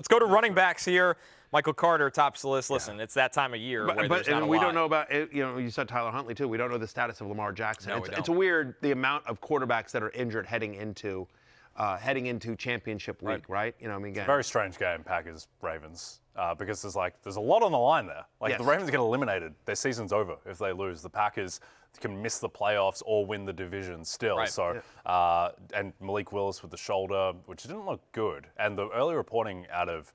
Let's go to running backs here. Michael Carter tops the list. Listen, it's that time of year where there's not a we lot. don't know about, you said Tyler Huntley too. We don't know the status of Lamar Jackson. No, it's weird the amount of quarterbacks that are injured heading into championship week, right? Again, very strange game, Packers Ravens, because there's a lot on the line there. The Ravens get eliminated, their season's over if they lose. The Packers can miss the playoffs or win the division still. Right. So, and Malik Willis with the shoulder, which didn't look good. And the early reporting out of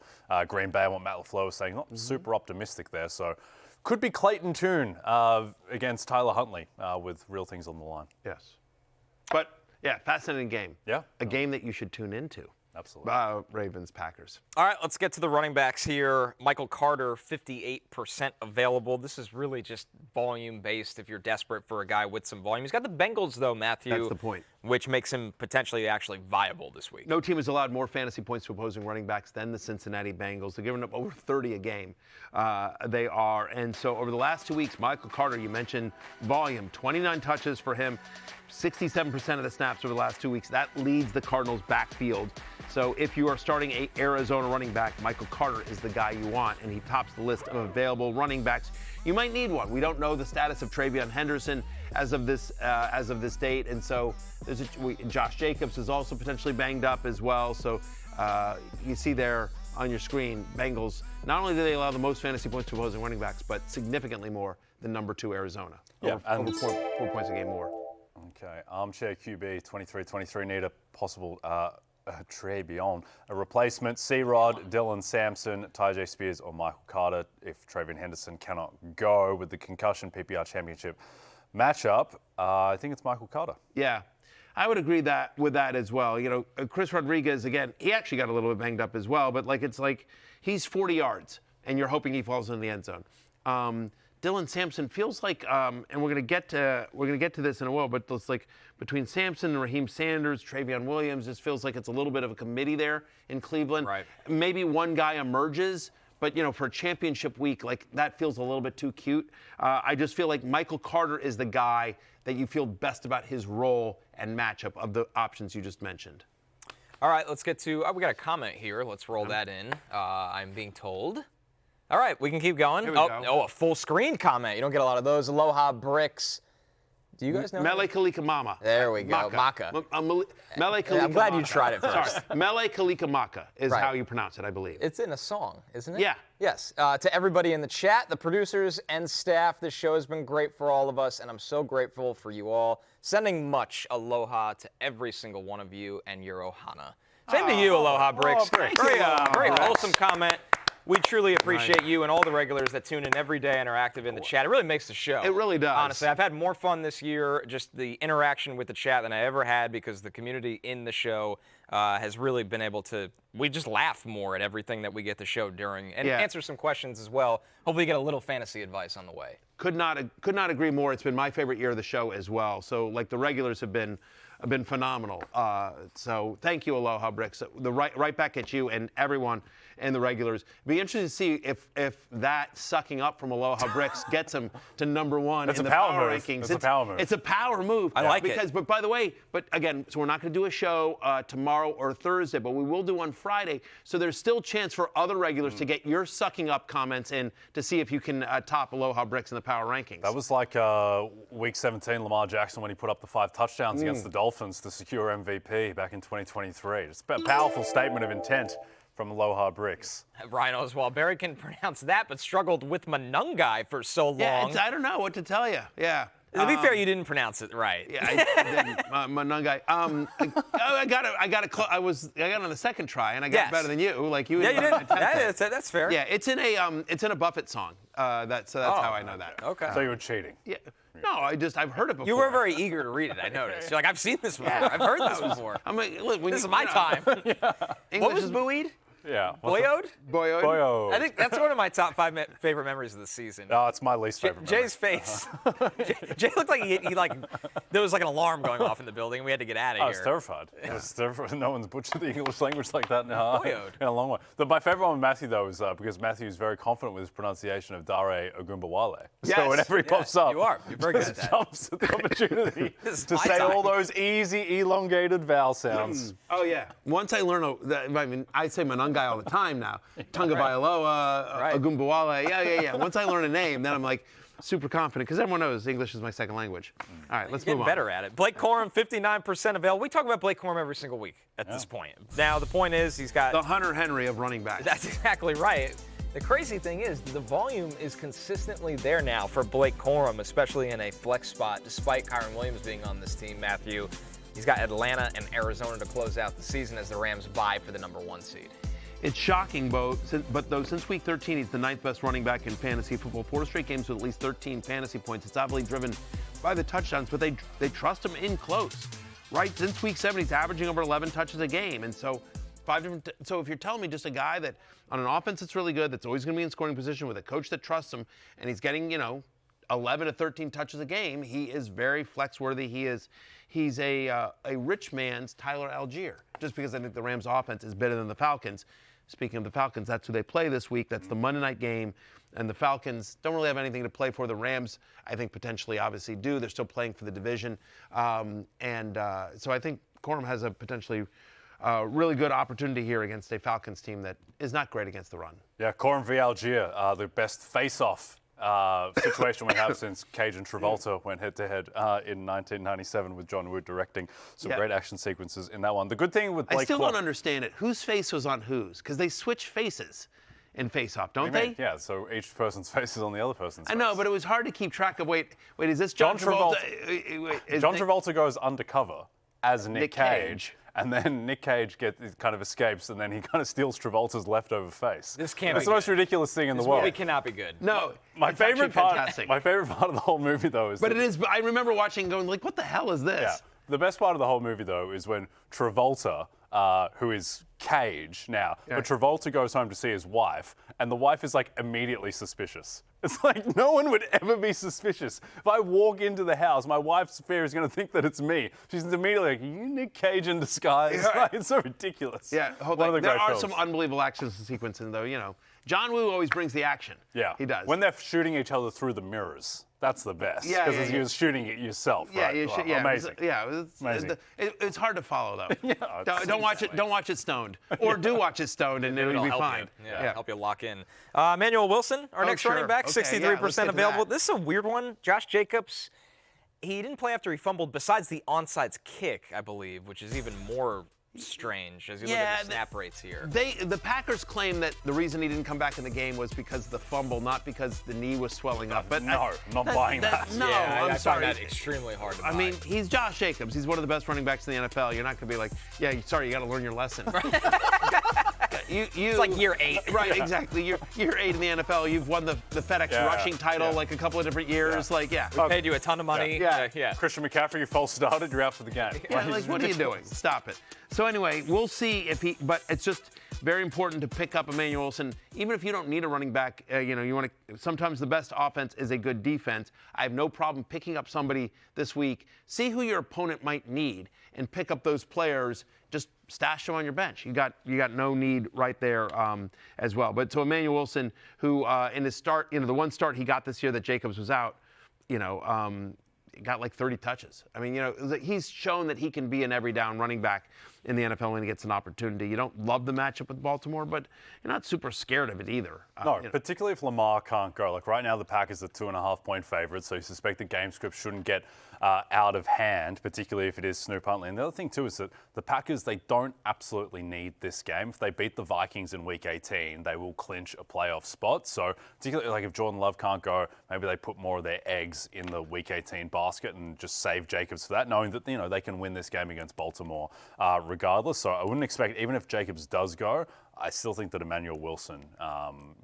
Green Bay and what Matt LaFleur was saying, not super optimistic there. So, could be Clayton Tune against Tyler Huntley with real things on the line. Yes, but yeah, fascinating game. Yeah, a game that you should tune into. Absolutely. Ravens, Packers. All right, let's get to the running backs here. Michael Carter, 58% available. This is really just volume-based if you're desperate for a guy with some volume. He's got the Bengals, though, Matthew. That's the point. Which makes him potentially actually viable this week. No team has allowed more fantasy points to opposing running backs than the Cincinnati Bengals. They're giving up over 30 a game. They are. And so over the last 2 weeks, Michael Carter, you mentioned volume, 29 touches for him, 67% of the snaps over the last 2 weeks. That leads the Cardinals' backfield. So if you are starting an Arizona running back, Michael Carter is the guy you want, and he tops the list of available running backs. You might need one. We don't know the status of Travion Henderson as of this date, and so Josh Jacobs is also potentially banged up as well. So you see there on your screen, Bengals, not only do they allow the most fantasy points to opposing running backs, but significantly more than number 2 Arizona. Over 4 points a game more. Okay, armchair QB, 23-23, need a possible trade beyond a replacement. C-Rod, Dylan Sampson, Tyjae Spears, or Michael Carter if Travion Henderson cannot go with the concussion PPR championship matchup. I think it's Michael Carter. Yeah, I would agree with that as well. Chris Rodriguez, again, he actually got a little bit banged up as well, but it's like he's 40 yards and you're hoping he falls in the end zone. Dylan Sampson feels like, and we're gonna get to this in a while, but it's like between Sampson and Raheem Sanders, Travion Williams, this feels like it's a little bit of a committee there in Cleveland. Right. Maybe one guy emerges, but for a championship week, that feels a little bit too cute. I just feel like Michael Carter is the guy that you feel best about his role and matchup of the options you just mentioned. All right, let's get to, we got a comment here. Let's roll that in. I'm being told. All right, we can keep going. A full screen comment. You don't get a lot of those. Aloha Bricks. Do you guys know? Mele Kalika Mama. There we go. Maka. Mele Kalika I'm glad Maka. you tried it first. Sorry. Mele Kalika Maka is how you pronounce it, I believe. It's in a song, isn't it? Yeah. Yes. To everybody in the chat, the producers and staff, this show has been great for all of us, and I'm so grateful for you all. Sending much aloha to every single one of you and your ohana. Same to you, Aloha Bricks. Very wholesome comment. We truly appreciate you and all the regulars that tune in every day and are active in the chat. It really makes the show. It really does. Honestly, I've had more fun this year, just the interaction with the chat than I ever had because the community in the show has really been able to, we just laugh more at everything that we get to show during and answer some questions as well. Hopefully get a little fantasy advice on the way. Could not agree more. It's been my favorite year of the show as well. So the regulars have been phenomenal. So thank you, Aloha Bricks. Right back at you and everyone and the regulars. Be interested to see if that sucking up from Aloha Bricks gets him to number 1 in the power rankings. It's a power move. It's a power move. I like it. But by the way, again, so we're not going to do a show tomorrow or Thursday, but we will do on Friday. So there's still chance for other regulars to get your sucking up comments in to see if you can top Aloha Bricks in the power rankings. That was like Week 17, Lamar Jackson when he put up the 5 touchdowns against the Dolphins to secure MVP back in 2023. It's a powerful statement of intent from Aloha Bricks. Ryan Oswald Barry can pronounce that, but struggled with Manungai for so long. Yeah, I don't know what to tell you. Yeah. To be fair, you didn't pronounce it right. Yeah, I didn't. Manungai. I got it on the second try, and I got it better than you. Like you. Yeah, you did. That's fair. Yeah, it's in a Buffett song. That's how I know that. Okay. So you were cheating. Yeah. No, I've heard it before. You were very eager to read it, I noticed. You're like, I've seen this before. I've heard this before. I'm like, look, this is my time. What was buoyed? Yeah. Boyoed? Boyoed. I think that's one of my top 5 favorite memories of the season. No, it's my least favorite. Jay's face. Jay looked like he there was like an alarm going off in the building, and we had to get out of here. I was terrified. I was terrified. No one's butchered the English language like that in Boyoed. a long way. My favorite one with Matthew, though, is because Matthew is very confident with his pronunciation of Dare Ogunbowale. Yes. So whenever he pops up, you're very good at that. jumps at the opportunity to say all those easy, elongated vowel sounds. Oh, yeah. Once I learn, I say Manungai guy all the time now. Tunga Vailoa, Ogunbowale. Yeah. Once I learn a name, then I'm like super confident because everyone knows English is my second language. All right, let's move on. Better at it. Blake Corum, 59% available. We talk about Blake Corum every single week at this point. Now, the point is he's got... the Hunter Henry of running backs. That's exactly right. The crazy thing is the volume is consistently there now for Blake Corum, especially in a flex spot, despite Kyron Williams being on this team, Matthew. He's got Atlanta and Arizona to close out the season as the Rams vie for the #1 seed. It's shocking, but since week 13, he's the 9th best running back in fantasy football. 4 straight games with at least 13 fantasy points. It's obviously driven by the touchdowns, but they trust him in close, right? Since week 7, he's averaging over 11 touches a game. And so so if you're telling me just a guy that on an offense that's really good, that's always going to be in scoring position with a coach that trusts him, and he's getting, 11 to 13 touches a game, he is very flex worthy. He's a rich man's Tyler Algier, just because I think the Rams offense is better than the Falcons. Speaking of the Falcons, that's who they play this week. That's the Monday night game. And the Falcons don't really have anything to play for. The Rams, I think, potentially obviously do. They're still playing for the division. So I think Corum has a potentially really good opportunity here against a Falcons team that is not great against the run. Yeah, Corum v. Algier, the best face-off situation we have since Cage and Travolta went head-to-head in 1997 with John Woo directing. Some great action sequences in that one. The good thing with Blake I still don't understand it. Whose face was on whose? Because they switch faces in face-off, don't they? Yeah, so each person's face is on the other person's face. I know, but it was hard to keep track of, wait, is this John Travolta? John Travolta goes undercover as Nick Cage. And then Nick Cage kind of escapes, and then he kind of steals Travolta's leftover face. This can't be It's the most ridiculous thing in the world. This movie cannot be good. No, my favorite part of the whole movie, though, is... But it is, I remember watching going, like, what the hell is this? Yeah. The best part of the whole movie, though, is when Travolta, who is Cage now, but Travolta goes home to see his wife, and the wife is, like, immediately suspicious. It's like, no one would ever be suspicious. If I walk into the house, my wife's fear is going to think that it's me. She's immediately like, you Nick Cage in disguise? Yeah. Like, it's so ridiculous. Yeah, hold on. There are some unbelievable action sequences, though, John Woo always brings the action. Yeah. He does. When they're shooting each other through the mirrors, that's the best. Yeah, because you're shooting it yourself, yeah, right? Amazing. Amazing. It's hard to follow, though. Don't watch it. Don't watch it stoned, or do watch it stoned, and it'll be fine. Help you lock in. Emanuel Wilson, our next running back, 63% available. This is a weird one. Josh Jacobs, he didn't play after he fumbled. Besides the onside kick, I believe, which is even more strange as you look at the snap rates here. The Packers claim that the reason he didn't come back in the game was because of the fumble, not because the knee was swelling up. But no, I'm not buying that. No, I'm sorry. find that extremely hard to buy. I mean, he's Josh Jacobs. He's one of the best running backs in the NFL. You're not going to be like, sorry, you got to learn your lesson. It's like year 8. Right, exactly. You're year 8 in the NFL. You've won the FedEx rushing title like a couple of different years. We paid you a ton of money. Christian McCaffrey, you false started, you're out for the game. What are you doing? Stop it. So anyway, we'll see if but it's just very important to pick up Emanuel Wilson. Even if you don't need a running back, you want to, sometimes the best offense is a good defense. I have no problem picking up somebody this week. See who your opponent might need and pick up those players. Just stash them on your bench. You got no need right there as well. But so Emanuel Wilson, who in his start, the one start he got this year that Jacobs was out, got like 30 touches. I mean, he's shown that he can be an every down running back in the NFL when he gets an opportunity. You don't love the matchup with Baltimore, but you're not super scared of it either. No, particularly if Lamar can't go. Like right now, the Packers are 2.5-point favorites, so you suspect the game script shouldn't get out of hand, particularly if it is Snoop Huntley. And the other thing too is that the Packers, they don't absolutely need this game. If they beat the Vikings in Week 18, they will clinch a playoff spot. So particularly like if Jordan Love can't go, maybe they put more of their eggs in the Week 18 basket and just save Jacobs for that, knowing that they can win this game against Baltimore regardless. So I wouldn't expect, even if Jacobs does go, I still think that Emanuel Wilson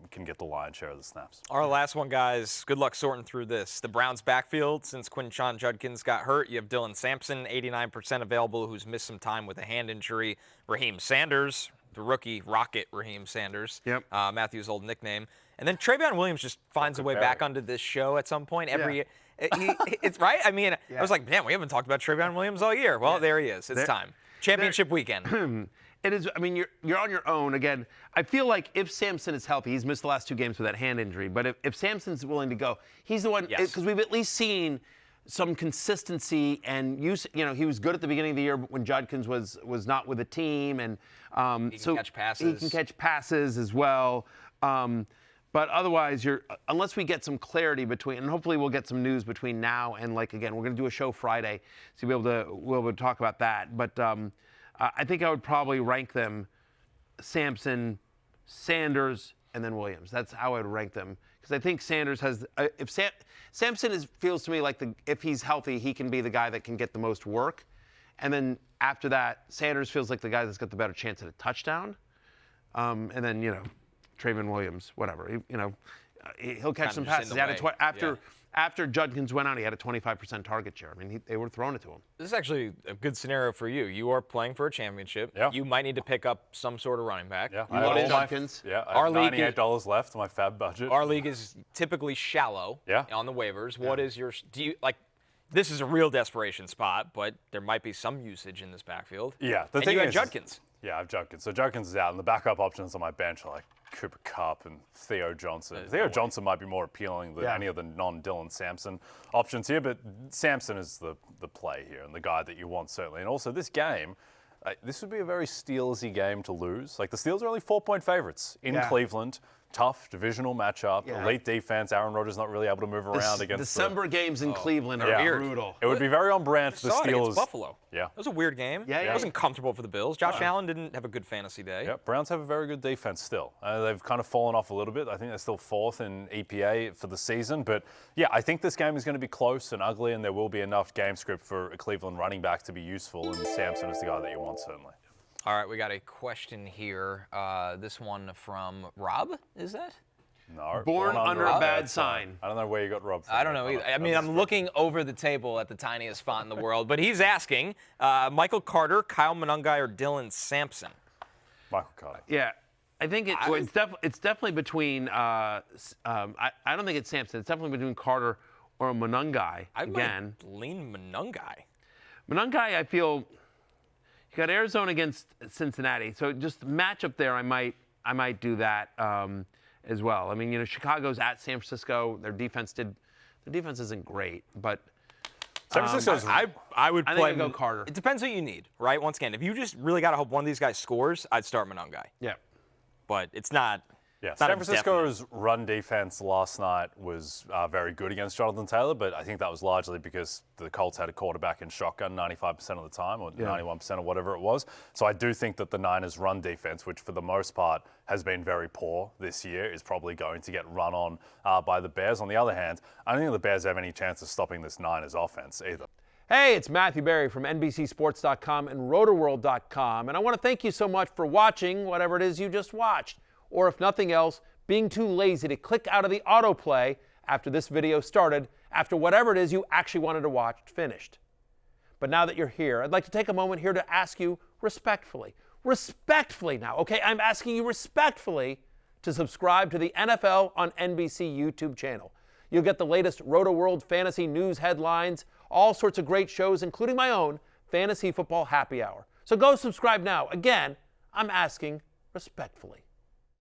can get the lion's share of the snaps. Our last one, guys. Good luck sorting through this. The Browns' backfield, since Quinshon Judkins got hurt, you have Dylan Sampson, 89% available, who's missed some time with a hand injury. Raheem Sanders, the rookie Rocket Raheem Sanders, Matthew's old nickname. And then Travion Williams just finds a way back onto this show at some point every year. It's right. I mean, I was like, man, we haven't talked about Travion Williams all year. Well, there he is. It's time. Championship weekend. It is. I mean, you're on your own again. I feel like if Sampson is healthy, he's missed the last 2 games with that hand injury. But if Sampson's willing to go, he's the one because we've at least seen some consistency and use. You know, he was good at the beginning of the year when Judkins was not with the team, and He can catch passes. He can catch passes as well. But otherwise, unless we get some clarity between, and hopefully we'll get some news between now and, like, again, we're going to do a show Friday, so we'll be able to talk about that. But I think I would probably rank them Sampson, Sanders, and then Williams. That's how I would rank them. Because I think Sanders has, Sampson feels to me like if he's healthy, he can be the guy that can get the most work. And then after that, Sanders feels like the guy that's got the better chance at a touchdown. And then, Trayvon Williams, whatever. He'll catch some passes. He had after Judkins went out, he had a 25% target share. I mean, they were throwing it to him. This is actually a good scenario for you. You are playing for a championship. Yeah. You might need to pick up some sort of running back. Yeah, You wanted Judkins. Yeah, I have $98 left in my fab budget. Our league is typically shallow on the waivers. What is your – do you – like, this is a real desperation spot, but there might be some usage in this backfield. Yeah. The thing is – Judkins. Yeah, I have Judkins. So Judkins is out, and the backup options on my bench are like Cooper Kupp and Theo Johnson. Theo Johnson might be more appealing than any of the non-Dylan Sampson options here, but Sampson is the play here and the guy that you want, certainly. And also, this game, this would be a very Steelsy game to lose. Like, the Steelers are only 4-point favorites in Cleveland. Tough divisional matchup, elite defense. Aaron Rodgers not really able to move around against December games in Cleveland are brutal. It would be very on brand for the Steelers. Against Buffalo. Yeah. It was a weird game. Yeah. It wasn't comfortable for the Bills. Josh Allen didn't have a good fantasy day. Yeah, Browns have a very good defense still. They've kind of fallen off a little bit. I think they're still 4th in EPA for the season. But, yeah, I think this game is going to be close and ugly, and there will be enough game script for a Cleveland running back to be useful, and Sampson is the guy that you want, certainly. All right, we got a question here. This one from Rob, is that? No. Born under a bad sign. I don't know where you got Rob from. I don't know either. I mean, I'm looking over the table at the tiniest font in the world, but he's asking, Michael Carter, Kyle Monangai, or Dylan Sampson? Michael Carter. Yeah. I think it's definitely between, I don't think it's Sampson. It's definitely between Carter or Monangai again. I might lean Monangai. Monangai, I feel, you got Arizona against Cincinnati. So just matchup there, I might do that. As well. I mean, Chicago's at San Francisco. Their defense isn't great, but San Francisco's. I would play. I think I'd go Carter. It depends what you need, right? Once again, if you just really got to hope one of these guys scores, I'd start Monangai. Yeah, but it's not. Yeah, San Francisco's run defense last night was very good against Jonathan Taylor, but I think that was largely because the Colts had a quarterback in shotgun 95% of the time, or 91% or whatever it was. So I do think that the Niners' run defense, which for the most part has been very poor this year, is probably going to get run on by the Bears. On the other hand, I don't think the Bears have any chance of stopping this Niners offense either. Hey, it's Matthew Berry from NBCSports.com and RotoWorld.com, and I want to thank you so much for watching whatever it is you just watched. Or if nothing else, being too lazy to click out of the autoplay after this video started, after whatever it is you actually wanted to watch finished. But now that you're here, I'd like to take a moment here to ask you respectfully now, okay? I'm asking you respectfully to subscribe to the NFL on NBC YouTube channel. You'll get the latest Roto World fantasy news headlines, all sorts of great shows, including my own Fantasy Football Happy Hour. So go subscribe now. Again, I'm asking respectfully.